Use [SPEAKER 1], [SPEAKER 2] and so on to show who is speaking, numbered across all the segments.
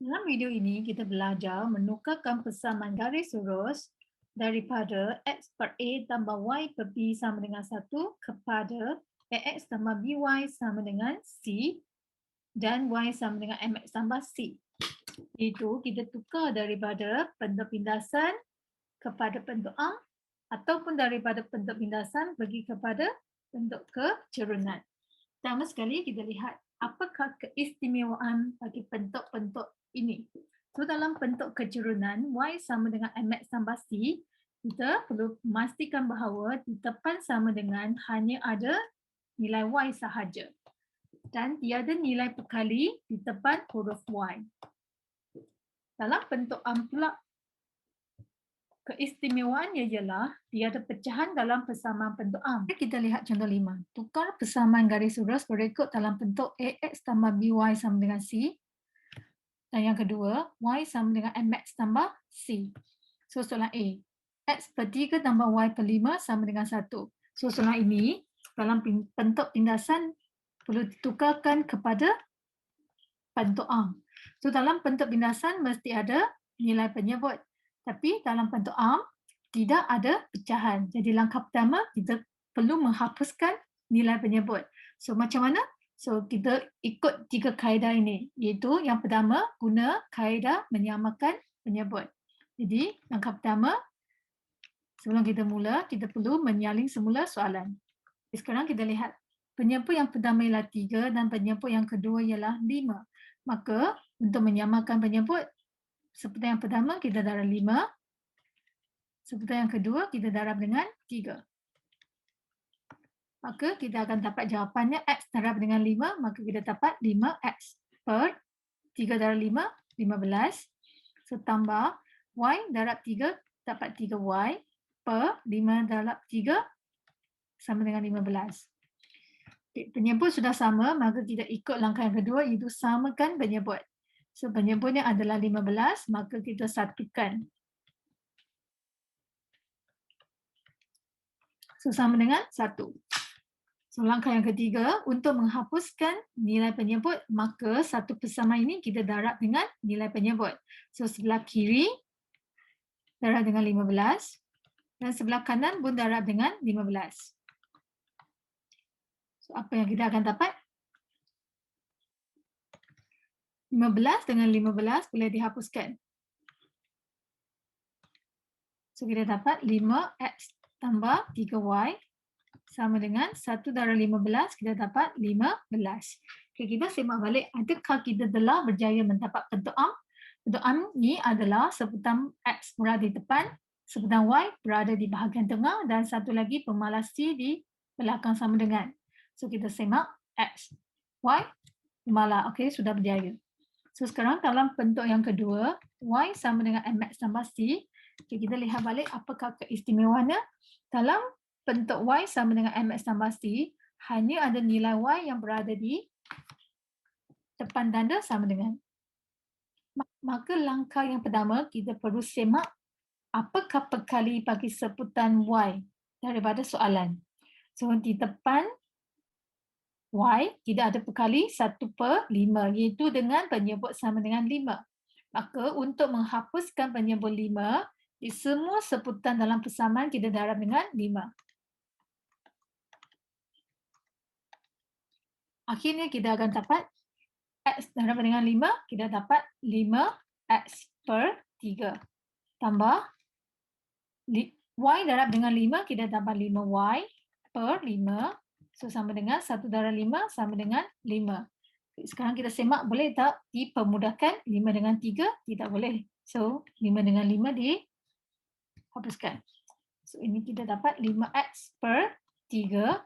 [SPEAKER 1] Dalam video ini kita belajar menukarkan persamaan garis lurus daripada x per a tambah y per b sama dengan 1 kepada ax tambah by sama dengan c dan y sama dengan mx tambah c. Itu kita tukar daripada bentuk pindasan kepada bentuk am ataupun daripada bentuk pindasan pergi kepada bentuk kecerunan. Pertama sekali kita lihat apakah keistimewaan bagi bentuk-bentuk ini. So dalam bentuk kecerunan y sama dengan mx tambah c, kita perlu memastikan bahawa di depan sama dengan hanya ada nilai y sahaja dan tiada nilai perkali di depan huruf y. Dalam bentuk am pula, keistimewaannya ialah tiada pecahan dalam persamaan bentuk am. Kita lihat contoh 5. Tukar persamaan garis lurus berikut dalam bentuk ax tambah by sama dengan c. Dan yang kedua, y sama dengan mx tambah c. So soalan A. X per 3 tambah y per 5 sama dengan 1. So soalan ini dalam bentuk pindasan perlu ditukarkan kepada bentuk am. So dalam bentuk pindasan mesti ada nilai penyebut. Tapi dalam bentuk am tidak ada pecahan. Jadi langkah pertama kita perlu menghapuskan nilai penyebut. So macam mana? So kita ikut 3 kaedah ini. Iaitu yang pertama guna kaedah menyamakan penyebut. Jadi langkah pertama sebelum kita mula kita perlu menyalin semula soalan. Sekarang kita lihat penyebut yang pertama ialah 3 dan penyebut yang kedua ialah 5. Maka untuk menyamakan penyebut seperti yang pertama kita darab 5. Seperti yang kedua kita darab dengan 3. Maka kita akan dapat jawapannya x darab dengan 5, maka kita dapat 5x per 3 darab 5, 15. So tambah y darab 3 dapat 3y per 5 darab 3 sama dengan 15. Okay, penyebut sudah sama, maka kita ikut langkah yang kedua iaitu samakan penyebut. So penyebutnya adalah 15, maka kita satukan. So sama dengan 1. So langkah yang ketiga, untuk menghapuskan nilai penyebut, maka satu persamaan ini kita darab dengan nilai penyebut. So sebelah kiri darab dengan 15 dan sebelah kanan pun darab dengan 15. So apa yang kita akan dapat? 15 dengan 15 boleh dihapuskan. So kita dapat 5x tambah 3y sama dengan 1 darab 15, kita dapat 15. Okay, kita semak balik, adakah kita telah berjaya mendapat bentuk am? Bentuk am ni adalah sebutan x berada di depan, sebutan y berada di bahagian tengah dan satu lagi pemalas c di belakang sama dengan. So kita semak x, y, pemalas. Okey, sudah berjaya. So sekarang dalam bentuk yang kedua, y sama dengan mx tambah c. Okay, kita lihat balik apakah keistimewaannya. Dalam bentuk y sama dengan mx tambah c, hanya ada nilai y yang berada di depan tanda sama dengan. Maka langkah yang pertama, kita perlu semak apakah perkali bagi sebutan y daripada soalan. So di depan y tidak ada perkali 1/5 iaitu dengan penyebut sama dengan 5. Maka untuk menghapuskan penyebut 5, di semua sebutan dalam persamaan kita darab dengan 5. Akhirnya kita akan dapat x darab dengan 5, kita dapat 5x per 3. Tambah y darab dengan 5, kita dapat 5y per 5. So sama dengan 1 darab 5 sama dengan 5. Sekarang kita semak, boleh tak dipermudahkan 5 dengan 3? Tidak boleh. So 5 dengan 5 dihapuskan. So ini kita dapat 5x per 3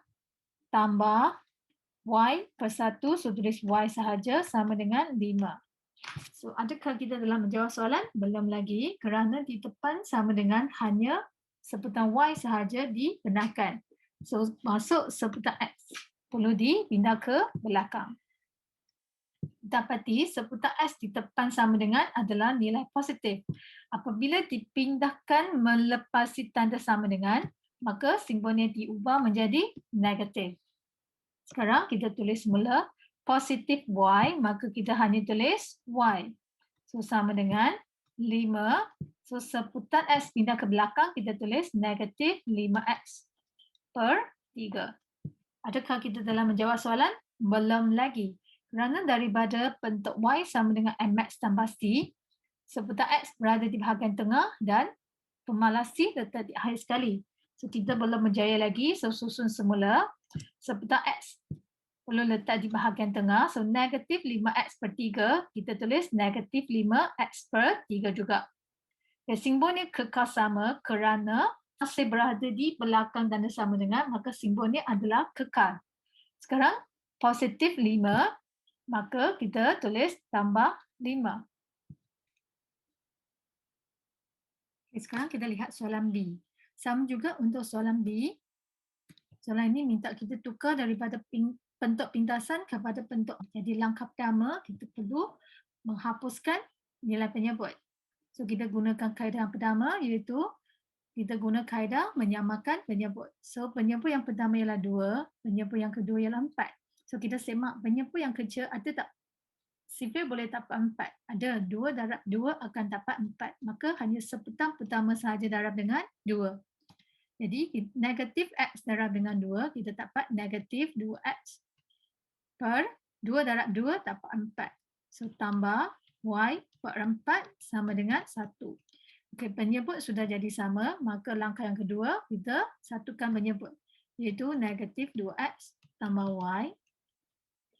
[SPEAKER 1] tambah y per 1, so tulis y sahaja sama dengan 5. So adakah kita telah menjawab soalan? Belum lagi, kerana di depan sama dengan hanya sebutan y sahaja dibenarkan. So masuk sebutan x, perlu dipindah ke belakang. Dapati sebutan x di depan sama dengan adalah nilai positif. Apabila dipindahkan melepasi tanda sama dengan, maka simbolnya diubah menjadi negatif. Sekarang kita tulis semula positif y, maka kita hanya tulis y. So sama dengan 5. So seputar X pindah ke belakang, kita tulis negatif 5X per 3. Adakah kita telah menjawab soalan? Belum lagi. Kerana daripada bentuk Y sama dengan MX tambah C, seputar X berada di bahagian tengah dan pemalas C letak di akhir sekali. So kita belum berjaya lagi. So susun semula. Seputar X perlu letak di bahagian tengah. So negatif 5X per 3, kita tulis negatif 5X per 3 juga. Dan simbolnya kekal sama kerana masih berada di belakang tanda sama dengan, maka simbolnya adalah kekal. Sekarang positif 5, maka kita tulis tambah 5. Okay, sekarang kita lihat soalan B. Sama juga untuk soalan B. Soalan ini minta kita tukar daripada bentuk pintasan kepada bentuk. Jadi langkah pertama kita perlu menghapuskan nilai penyebut. So kita gunakan kaedah yang pertama iaitu kita guna kaedah menyamakan penyebut. So penyebut yang pertama ialah 2, penyebut yang kedua ialah 4. So kita semak penyebut yang kecil ada tak? Sifir boleh dapat 4. Ada 2 darab 2 akan dapat 4. Maka hanya sepetang pertama sahaja darab dengan 2. Jadi negatif X darab dengan 2, kita dapat negatif 2X per 2 darab 2 dapat 4. So tambah Y per 4 sama dengan 1. Okey, penyebut sudah jadi sama, maka langkah yang kedua kita satukan penyebut, iaitu negatif 2X tambah Y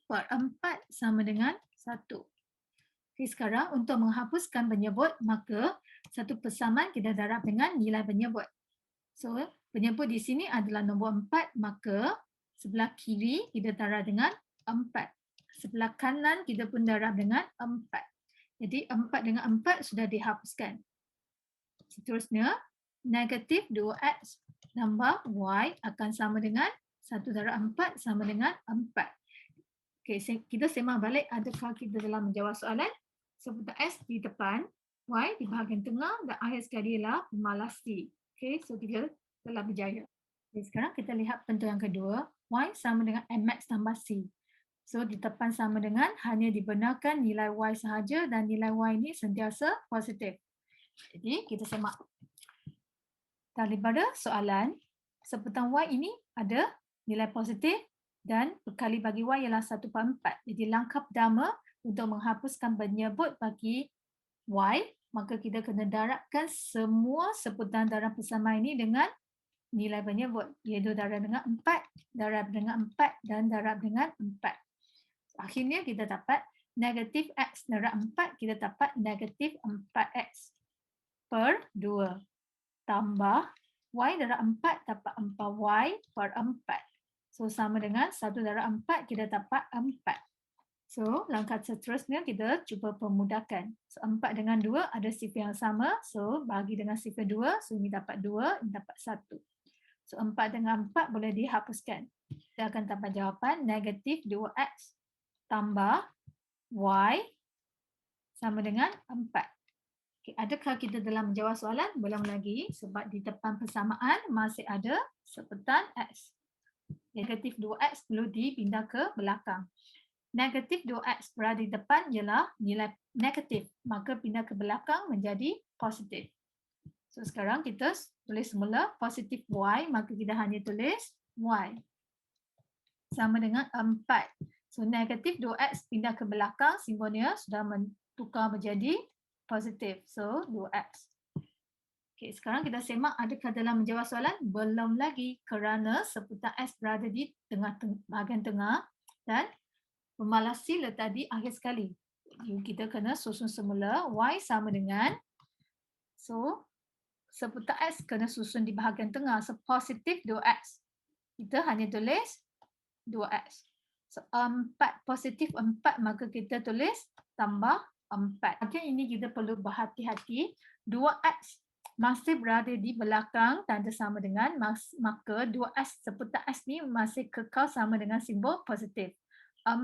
[SPEAKER 1] per 4 sama dengan 1. Okey, sekarang untuk menghapuskan penyebut, maka satu persamaan kita darab dengan nilai penyebut. So, penyebut di sini adalah nombor 4, maka sebelah kiri kita darab dengan 4. Sebelah kanan kita pun darab dengan 4. Jadi 4 dengan 4 sudah dihapuskan. Seterusnya, negatif 2X tambah Y akan sama dengan 1 darab 4 sama dengan 4. Okey, kita semak balik adakah kita telah menjawab soalan. Seputar X di depan, Y di bahagian tengah dan akhir sekali ialah pemalas C. Okey, so kita telah berjaya. Okay, sekarang kita lihat bentuk yang kedua. Y sama dengan MX tambah C. So di depan sama dengan hanya dibenarkan nilai Y sahaja dan nilai Y ini sentiasa positif. Jadi kita semak. Daripada soalan, sepetang Y ini ada nilai positif dan berkali bagi Y ialah 1/4. Jadi langkah pertama untuk menghapuskan penyebut bagi Y, maka kita kena darabkan semua sepetang dalam persamaan ini dengan nilai penyebut, iaitu darab dengan 4, darab dengan 4 dan darab dengan 4. Akhirnya kita dapat negatif X darab 4, kita dapat negatif 4X per 2 tambah Y darab 4 dapat 4Y per 4. So sama dengan 1 darab 4 kita dapat 4. So langkah seterusnya kita cuba permudahkan. So 4 dengan 2 ada sifar yang sama. So bagi dengan sifar 2, so ini dapat 2, ini dapat 1. So 4 dengan 4 boleh dihapuskan. Kita akan dapat jawapan negatif 2X tambah Y sama dengan 4. Okay, adakah kita telah menjawab soalan? Belum lagi sebab di depan persamaan masih ada sepetan X. Negatif 2X perlu dipindah ke belakang. Negatif 2X berada di depan ialah nilai negatif. Maka pindah ke belakang menjadi positif. So sekarang kita tulis semula positif Y, maka kita hanya tulis Y. Sama dengan 4. So negatif 2X pindah ke belakang, simbolnya sudah tukar menjadi positif. So 2X. Okay, sekarang kita semak adakah dalam menjawab soalan? Belum lagi kerana seputar X berada di bahagian tengah dan pemalas C letak di akhir sekali. Jadi kita kena susun semula Y sama dengan, so seputar X kena susun di bahagian tengah. So positif 2X. Kita hanya tulis 2X. So 4 positif 4, maka kita tulis tambah 4. Bahagian ini kita perlu berhati-hati. 2X masih berada di belakang tanda sama dengan, maka 2X seputar X ni masih kekal sama dengan simbol positif. 4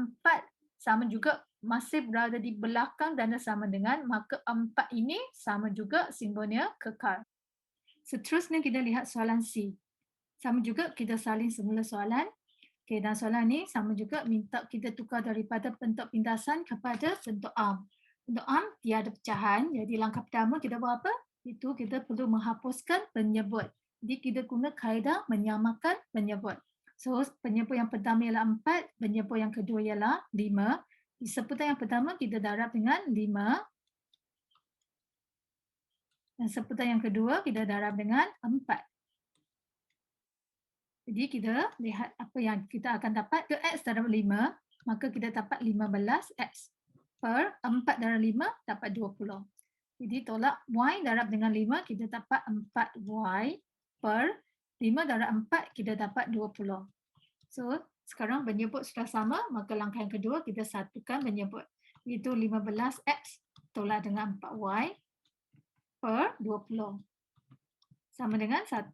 [SPEAKER 1] sama juga masih berada di belakang tanda sama dengan, maka 4 ini sama juga simbolnya kekal. Seterusnya kita lihat soalan C. Sama juga kita salin semula soalan. Okay, dan soalan ni sama juga minta kita tukar daripada bentuk pintasan kepada bentuk arm. Untuk am tiada pecahan. Jadi langkah pertama kita buat apa? Itu kita perlu menghapuskan penyebut. Jadi kita guna kaedah menyamakan penyebut. So penyebut yang pertama ialah 4, penyebut yang kedua ialah 5. Di sebutan yang pertama kita darab dengan 5. Dan sebutan yang kedua kita darab dengan 4. Jadi kita lihat apa yang kita akan dapat. Ke X darab 5, maka kita dapat 15X per 4 darab 5 dapat 20. Jadi tolak Y darab dengan 5, kita dapat 4Y per 5 darab 4, kita dapat 20. So, sekarang penyebut sudah sama, maka langkah yang kedua kita satukan penyebut. Iaitu 15X tolak dengan 4Y per 20. Sama dengan 1.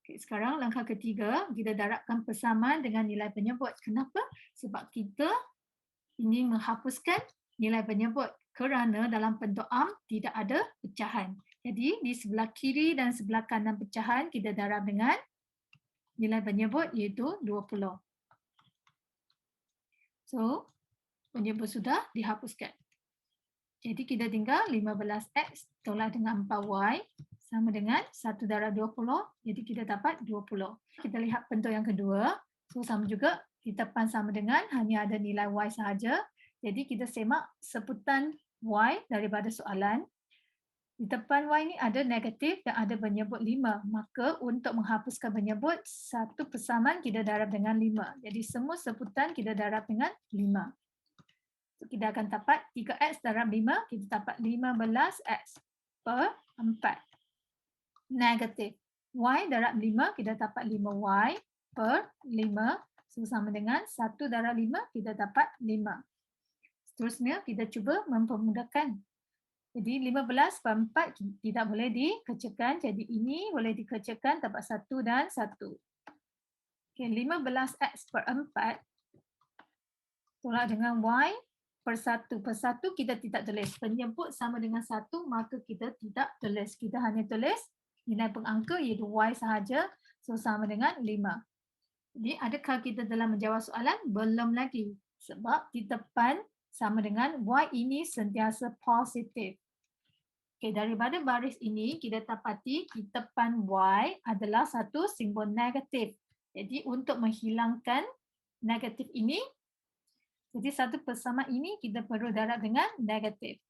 [SPEAKER 1] Okay, sekarang langkah ketiga, kita darabkan persamaan dengan nilai penyebut. Kenapa? Sebab kita ingin menghapuskan nilai penyebut kerana dalam bentuk am tidak ada pecahan. Jadi di sebelah kiri dan sebelah kanan pecahan kita darab dengan nilai penyebut iaitu 20. So, penyebut sudah dihapuskan. Jadi kita tinggal 15X tolak dengan 4Y sama dengan 1 darab 20. Jadi kita dapat 20. Kita lihat bentuk yang kedua. So sama juga, ditepan sama dengan hanya ada nilai Y sahaja. Jadi kita semak sebutan Y daripada soalan. Di depan Y ini ada negatif dan ada penyebut 5. Maka untuk menghapuskan penyebut, satu persamaan kita darab dengan 5. Jadi semua sebutan kita darab dengan 5. Kita akan dapat 3X darab 5, kita dapat 15X per 4. Negatif. Y darab 5, kita dapat 5Y per 5. So, sama dengan 1 darab 5, kita dapat 5. Seterusnya, kita cuba mempermudahkan. Jadi 15 per 4 tidak boleh dikecilkan. Jadi ini boleh dikecilkan, dapat 1 dan 1. Okay, 15X per 4 tolak dengan Y per 1. Per 1 kita tidak tulis. Penyebut sama dengan 1, maka kita tidak tulis. Kita hanya tulis nilai pengangka iaitu Y sahaja. So sama dengan 5. Jadi adakah kita dalam menjawab soalan? Belum lagi. Sebab di depan sama dengan Y ini sentiasa positif. Okay, daripada baris ini kita dapati di depan Y adalah satu simbol negatif. Jadi untuk menghilangkan negatif ini, jadi satu persamaan ini kita perlu darab dengan negatif.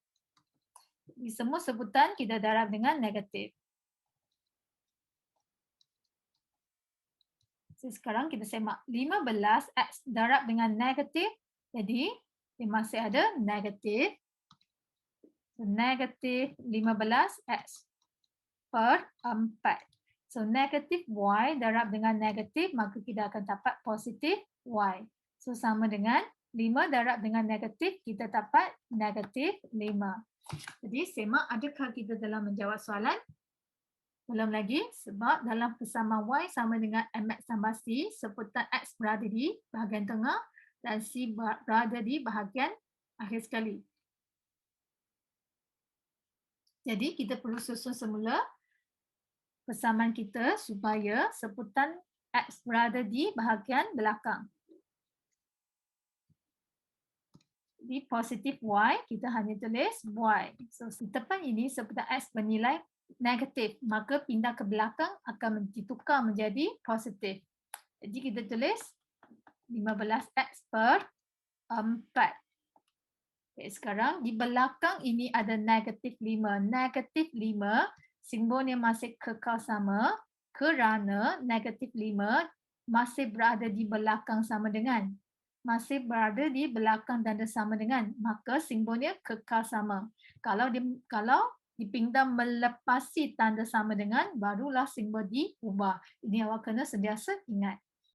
[SPEAKER 1] Di semua sebutan kita darab dengan negatif. So, sekarang kita semak 15X darab dengan negatif. Jadi dia masih ada negatif. So, negatif 15X per 4. So negatif Y darab dengan negatif, maka kita akan dapat positif Y. So sama dengan 5 darab dengan negatif, kita dapat negatif 5. Jadi semak adakah kita dalam menjawab soalan? Belum lagi sebab dalam persamaan Y sama dengan MX tambah C, sebutan X berada di bahagian tengah dan C berada di bahagian akhir sekali. Jadi kita perlu susun semula persamaan kita supaya sebutan X berada di bahagian belakang. Di positif Y, kita hanya tulis Y. So, di depan ini sebutan X bernilai negatif, maka pindah ke belakang akan ditukar menjadi positif. Jadi kita tulis 15X per 4. Okay, sekarang di belakang ini ada negatif 5. Negatif 5, simbolnya masih kekal sama kerana negatif 5 masih berada di belakang sama dengan. Masih berada di belakang tanda sama dengan, maka simbolnya kekal sama. Kalau dipindah melepasi tanda sama dengan, barulah simbol diubah. Ini awak kena sentiasa ingat.